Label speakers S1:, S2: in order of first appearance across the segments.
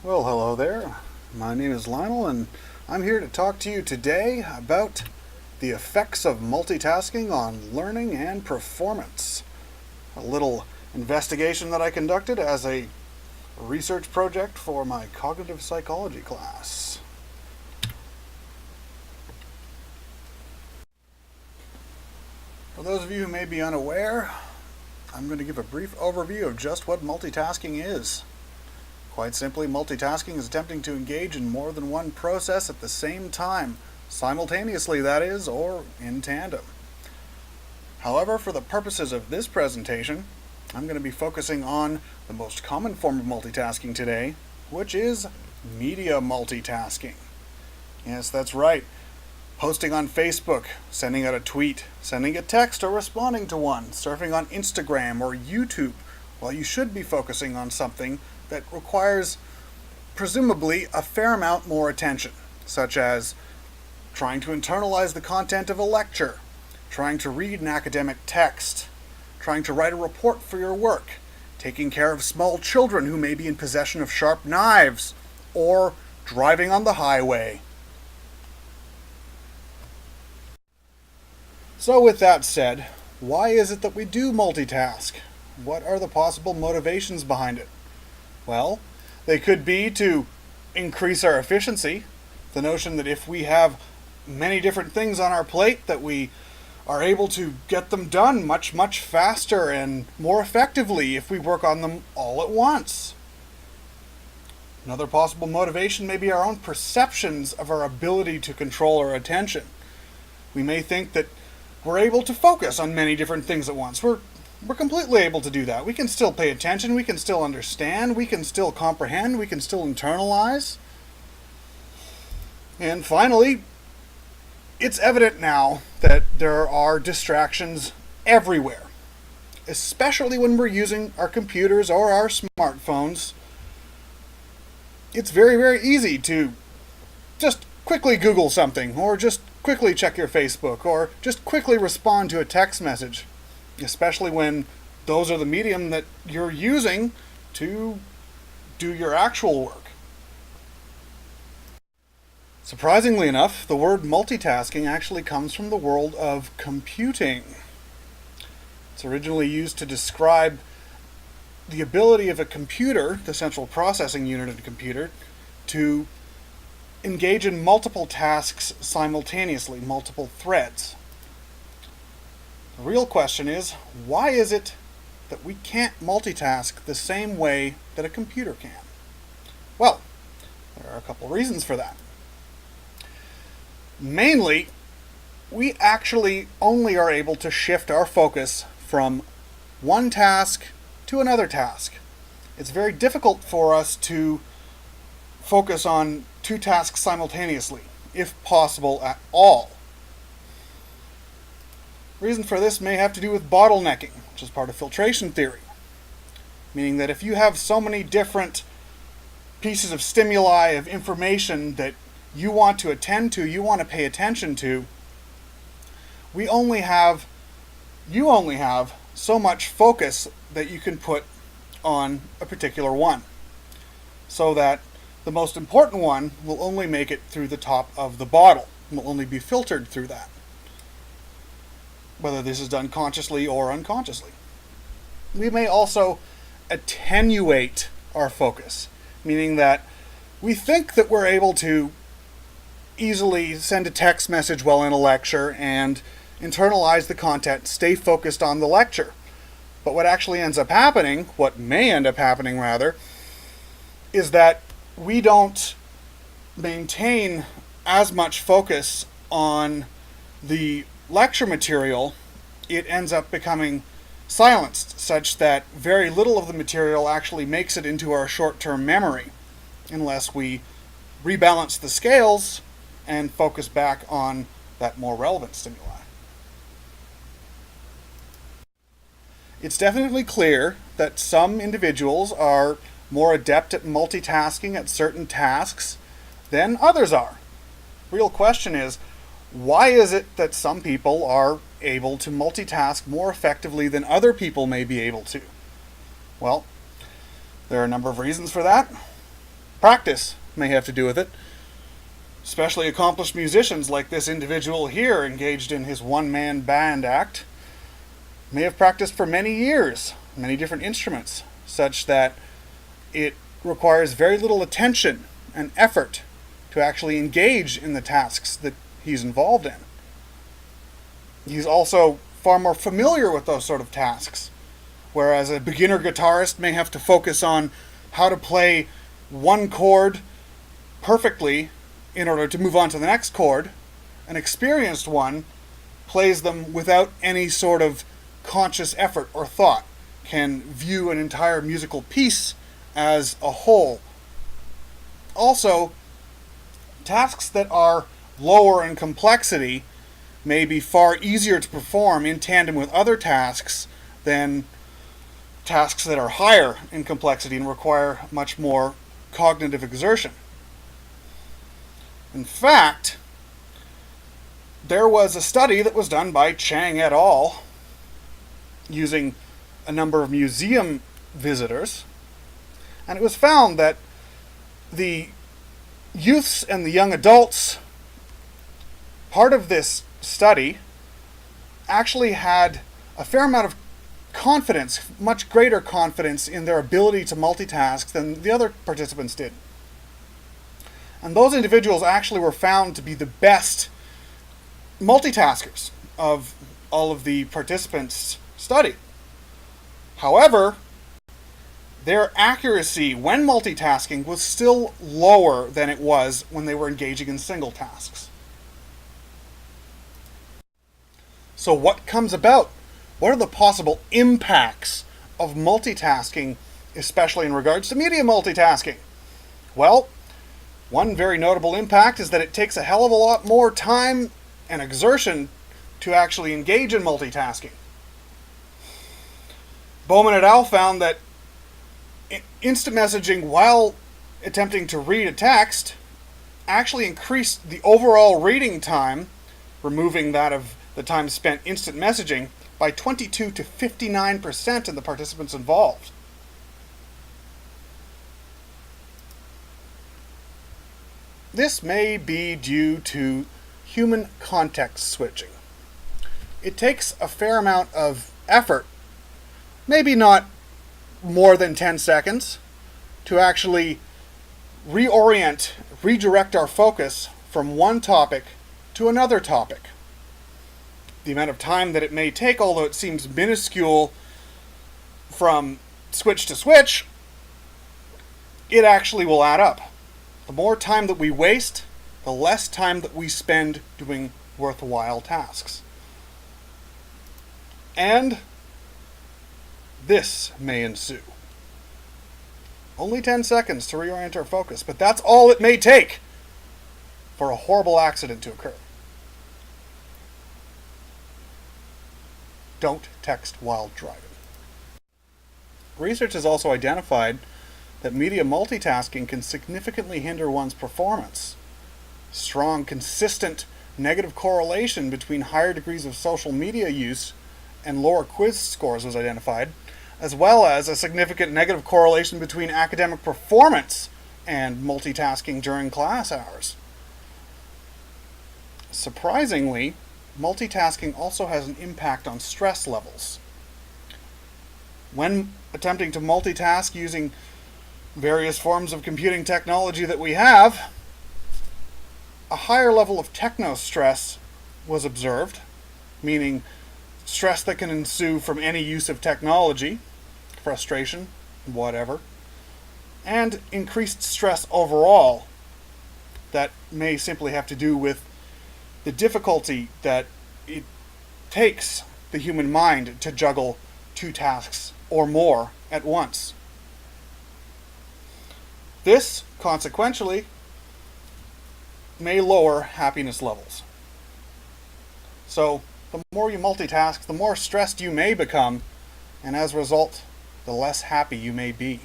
S1: Well, hello there. My name is Lionel, and I'm here to talk to you today about the effects of multitasking on learning and performance. A little investigation that I conducted as a research project for my cognitive psychology class. For those of you who may be unaware, I'm going to give a brief overview of just what multitasking is. Quite simply, multitasking is attempting to engage in more than one process at the same time, simultaneously that is, or in tandem. However, for the purposes of this presentation, I'm going to be focusing on the most common form of multitasking today, which is media multitasking. Yes, that's right. Posting on Facebook, sending out a tweet, sending a text or responding to one, surfing on Instagram or YouTube, while you should be focusing on something that requires, presumably, a fair amount more attention, such as trying to internalize the content of a lecture, trying to read an academic text, trying to write a report for your work, taking care of small children who may be in possession of sharp knives, or driving on the highway. So with that said, why is it that we do multitask? What are the possible motivations behind it? Well, they could be to increase our efficiency. The notion that if we have many different things on our plate, that we are able to get them done much, much faster and more effectively if we work on them all at once. Another possible motivation may be our own perceptions of our ability to control our attention. We may think that we're able to focus on many different things at once. We're completely able to do that. We can still pay attention, we can still understand, we can still comprehend, we can still internalize. And finally, it's evident now that there are distractions everywhere, especially when we're using our computers or our smartphones. It's very, very easy to just quickly Google something, or just quickly check your Facebook, or just quickly respond to a text message. Especially when those are the medium that you're using to do your actual work. Surprisingly enough, the word multitasking actually comes from the world of computing. It's originally used to describe the ability of a computer, the central processing unit of a computer, to engage in multiple tasks simultaneously, multiple threads. The real question is, why is it that we can't multitask the same way that a computer can? Well, there are a couple reasons for that. Mainly, we actually only are able to shift our focus from one task to another task. It's very difficult for us to focus on two tasks simultaneously, if possible at all. The reason for this may have to do with bottlenecking, which is part of filtration theory. Meaning that if you have so many different pieces of stimuli, of information that you want to attend to, you want to pay attention to, you only have so much focus that you can put on a particular one. So that the most important one will only make it through the top of the bottle, will only be filtered through that, whether this is done consciously or unconsciously. We may also attenuate our focus, meaning that we think that we're able to easily send a text message while in a lecture and internalize the content, stay focused on the lecture. But what actually ends up happening, what may end up happening rather, is that we don't maintain as much focus on the lecture material. It ends up becoming silenced, such that very little of the material actually makes it into our short-term memory, unless we rebalance the scales and focus back on that more relevant stimuli. It's definitely clear that some individuals are more adept at multitasking at certain tasks than others are. Real question is, why is it that some people are able to multitask more effectively than other people may be able to? Well, there are a number of reasons for that. Practice may have to do with it. Especially accomplished musicians like this individual here engaged in his one-man band act may have practiced for many years, many different instruments, such that it requires very little attention and effort to actually engage in the tasks that he's involved in. He's also far more familiar with those sort of tasks, whereas a beginner guitarist may have to focus on how to play one chord perfectly in order to move on to the next chord. An experienced one plays them without any sort of conscious effort or thought, can view an entire musical piece as a whole. Also, tasks that are lower in complexity may be far easier to perform in tandem with other tasks than tasks that are higher in complexity and require much more cognitive exertion. In fact, there was a study that was done by Chang et al. Using a number of museum visitors, and it was found that the youths and the young adults part of this study actually had a fair amount of confidence, much greater confidence in their ability to multitask than the other participants did. And those individuals actually were found to be the best multitaskers of all of the participants studied. However, their accuracy when multitasking was still lower than it was when they were engaging in single tasks. So what comes about? What are the possible impacts of multitasking, especially in regards to media multitasking? Well, one very notable impact is that it takes a hell of a lot more time and exertion to actually engage in multitasking. Bowman et al. Found that instant messaging while attempting to read a text actually increased the overall reading time, removing that of the time spent instant messaging, by 22 to 59% in the participants involved. This may be due to human context switching. It takes a fair amount of effort, maybe not more than 10 seconds, to actually redirect our focus from one topic to another topic. The amount of time that it may take, although it seems minuscule from switch to switch, it actually will add up. The more time that we waste, the less time that we spend doing worthwhile tasks. And this may ensue. Only 10 seconds to reorient our focus, but that's all it may take for a horrible accident to occur. Don't text while driving. Research has also identified that media multitasking can significantly hinder one's performance. Strong, consistent negative correlation between higher degrees of social media use and lower quiz scores was identified, as well as a significant negative correlation between academic performance and multitasking during class hours. Surprisingly, multitasking also has an impact on stress levels. When attempting to multitask using various forms of computing technology that we have, a higher level of techno-stress was observed, meaning stress that can ensue from any use of technology, frustration, whatever, and increased stress overall that may simply have to do with the difficulty that it takes the human mind to juggle two tasks or more at once. This, consequentially, may lower happiness levels. So, the more you multitask, the more stressed you may become, and as a result, the less happy you may be.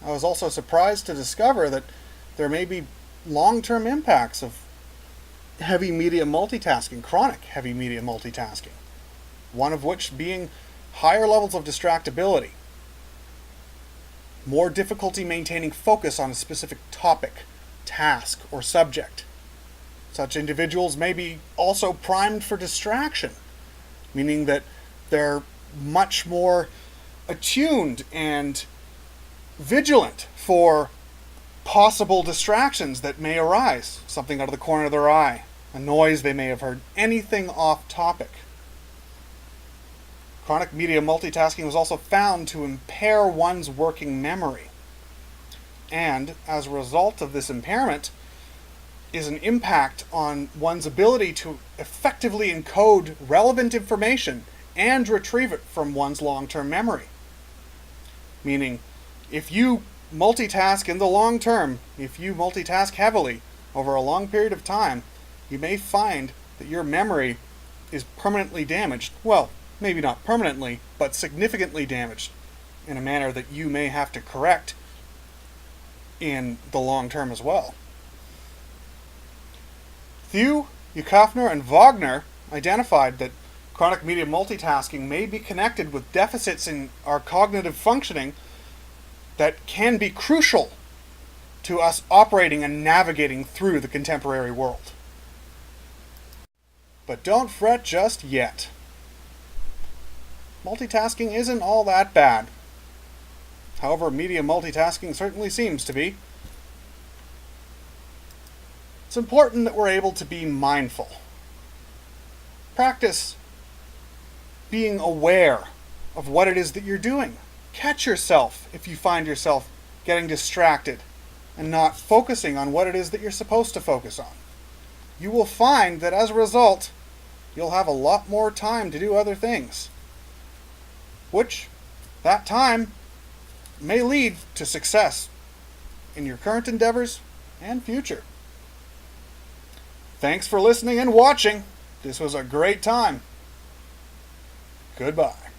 S1: I was also surprised to discover that there may be long-term impacts of heavy media multitasking, chronic heavy media multitasking, one of which being higher levels of distractibility. more difficulty maintaining focus on a specific topic, task, or subject. Such individuals may be also primed for distraction, meaning that they're much more attuned and vigilant for possible distractions that may arise. Something out of the corner of their eye, a noise they may have heard, anything off topic. Chronic media multitasking was also found to impair one's working memory. And as a result of this impairment is an impact on one's ability to effectively encode relevant information and retrieve it from one's long-term memory. Meaning, if you multitask in the long term, if you multitask heavily over a long period of time, you may find that your memory is permanently damaged. Well, maybe not permanently, but significantly damaged in a manner that you may have to correct in the long term as well. Thew, Ukofner, and Wagner identified that chronic media multitasking may be connected with deficits in our cognitive functioning that can be crucial to us operating and navigating through the contemporary world. But don't fret just yet. Multitasking isn't all that bad. However, media multitasking certainly seems to be. It's important that we're able to be mindful. Practice being aware of what it is that you're doing. Catch yourself if you find yourself getting distracted and not focusing on what it is that you're supposed to focus on. You will find that as a result, you'll have a lot more time to do other things, which, that time, may lead to success in your current endeavors and future. Thanks for listening and watching. This was a great time. Goodbye.